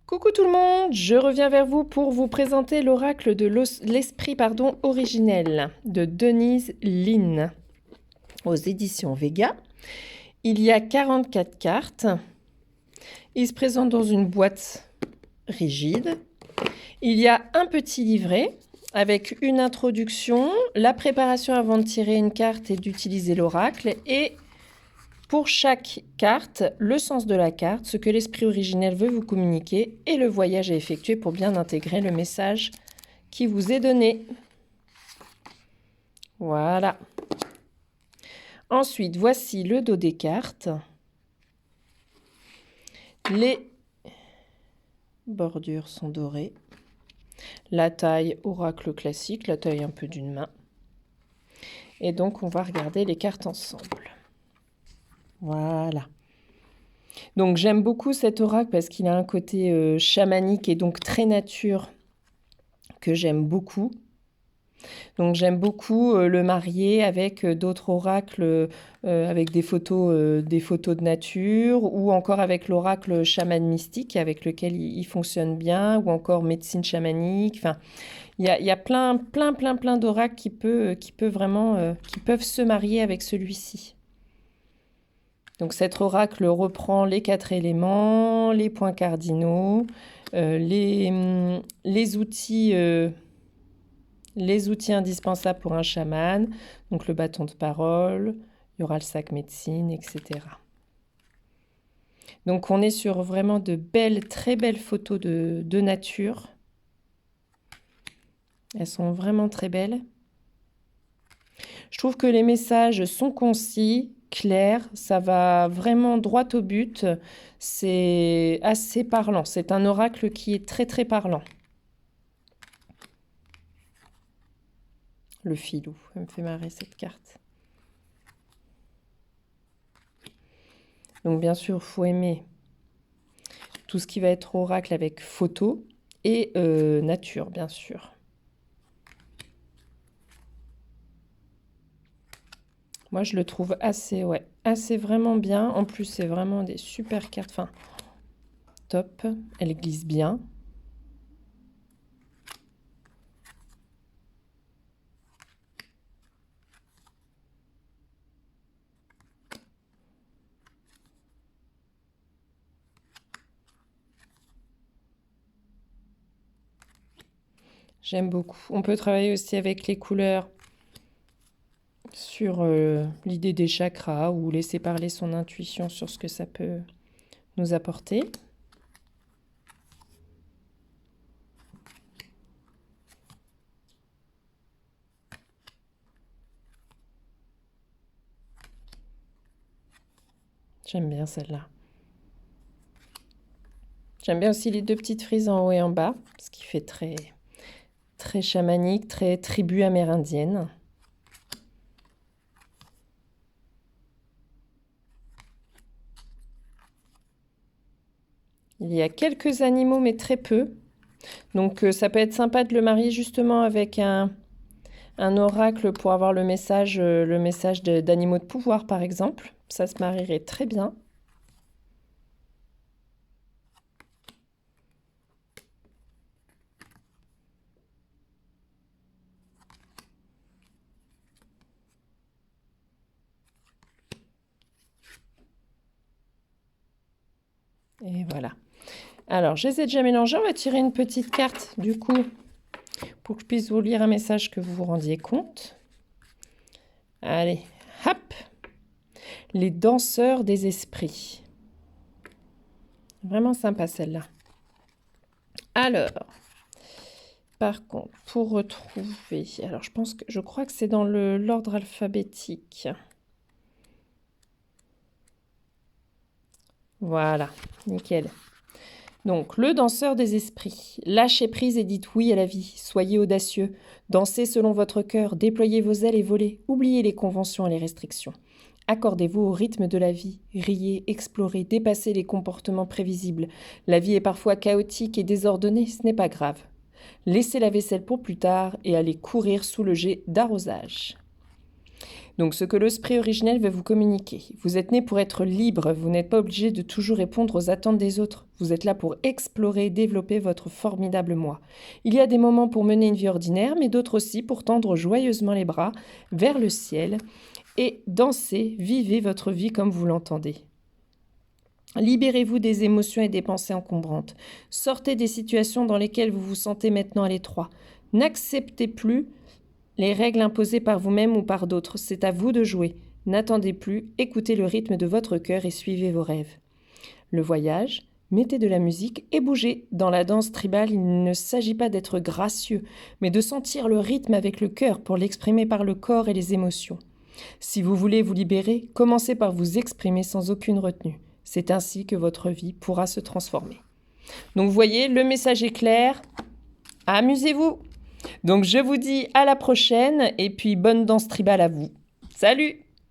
Coucou tout le monde, je reviens vers vous pour vous présenter l'oracle de l'esprit originel de Denise Linn aux éditions Vega. Il y a 44 cartes. Il se présente dans une boîte rigide. Il y a un petit livret avec une introduction, la préparation avant de tirer une carte et d'utiliser l'oracle et pour chaque carte, le sens de la carte, ce que l'esprit originel veut vous communiquer et le voyage à effectuer pour bien intégrer le message qui vous est donné. Voilà. Ensuite, voici le dos des cartes. Les bordures sont dorées. La taille oracle classique, la taille un peu d'une main. Et donc, on va regarder les cartes ensemble. Voilà. Donc j'aime beaucoup cet oracle parce qu'il a un côté chamanique et donc très nature que j'aime beaucoup. Donc j'aime beaucoup le marier avec d'autres oracles, avec des photos de nature ou encore avec l'oracle chaman mystique avec lequel il fonctionne bien ou encore médecine chamanique. Enfin, il y a plein d'oracles qui peuvent se marier avec celui-ci. Donc cet oracle reprend les 4 éléments, les points cardinaux, les outils indispensables pour un chaman, donc le bâton de parole, il y aura le sac médecine, etc. Donc on est sur vraiment de belles, très belles photos de nature. Elles sont vraiment très belles. Je trouve que les messages sont concis, clair, ça va vraiment droit au but, c'est assez parlant, c'est un oracle qui est très parlant. Le filou, elle me fait marrer cette carte. Donc bien sûr, il faut aimer tout ce qui va être oracle avec photo et nature, bien sûr. Moi, je le trouve assez vraiment bien. En plus, c'est vraiment des super cartes. Enfin, top. Elle glisse bien. J'aime beaucoup. On peut travailler aussi avec les couleurs sur l'idée des chakras ou laisser parler son intuition sur ce que ça peut nous apporter. J'aime bien celle-là. J'aime bien aussi les 2 petites frises en haut et en bas, ce qui fait très chamanique, très tribu amérindienne. Il y a quelques animaux, mais très peu. Donc ça peut être sympa de le marier justement avec un oracle pour avoir le message d'animaux de pouvoir, par exemple. Ça se marierait très bien. Et voilà. Alors, je les ai déjà mélangés. On va tirer une petite carte, du coup, pour que je puisse vous lire un message que vous vous rendiez compte. Allez, hop! Les danseurs des esprits. Vraiment sympa celle-là. Alors, par contre, pour retrouver... Alors, je crois que c'est dans l'ordre alphabétique. Voilà, nickel. Donc, le danseur des esprits. Lâchez prise et dites oui à la vie. Soyez audacieux. Dansez selon votre cœur. Déployez vos ailes et volez. Oubliez les conventions et les restrictions. Accordez-vous au rythme de la vie. Riez, explorez, dépassez les comportements prévisibles. La vie est parfois chaotique et désordonnée, ce n'est pas grave. Laissez la vaisselle pour plus tard et allez courir sous le jet d'arrosage. Donc, ce que l'esprit originel veut vous communiquer. Vous êtes né pour être libre, vous n'êtes pas obligé de toujours répondre aux attentes des autres. Vous êtes là pour explorer et développer votre formidable moi. Il y a des moments pour mener une vie ordinaire, mais d'autres aussi pour tendre joyeusement les bras vers le ciel et danser, vivez votre vie comme vous l'entendez. Libérez-vous des émotions et des pensées encombrantes. Sortez des situations dans lesquelles vous vous sentez maintenant à l'étroit. N'acceptez plus les règles imposées par vous-même ou par d'autres. C'est à vous de jouer. N'attendez plus, écoutez le rythme de votre cœur et suivez vos rêves. Le voyage, mettez de la musique et bougez. Dans la danse tribale, il ne s'agit pas d'être gracieux, mais de sentir le rythme avec le cœur pour l'exprimer par le corps et les émotions. Si vous voulez vous libérer, commencez par vous exprimer sans aucune retenue. C'est ainsi que votre vie pourra se transformer. Donc vous voyez, le message est clair. Amusez-vous. Donc je vous dis à la prochaine et puis bonne danse tribale à vous. Salut!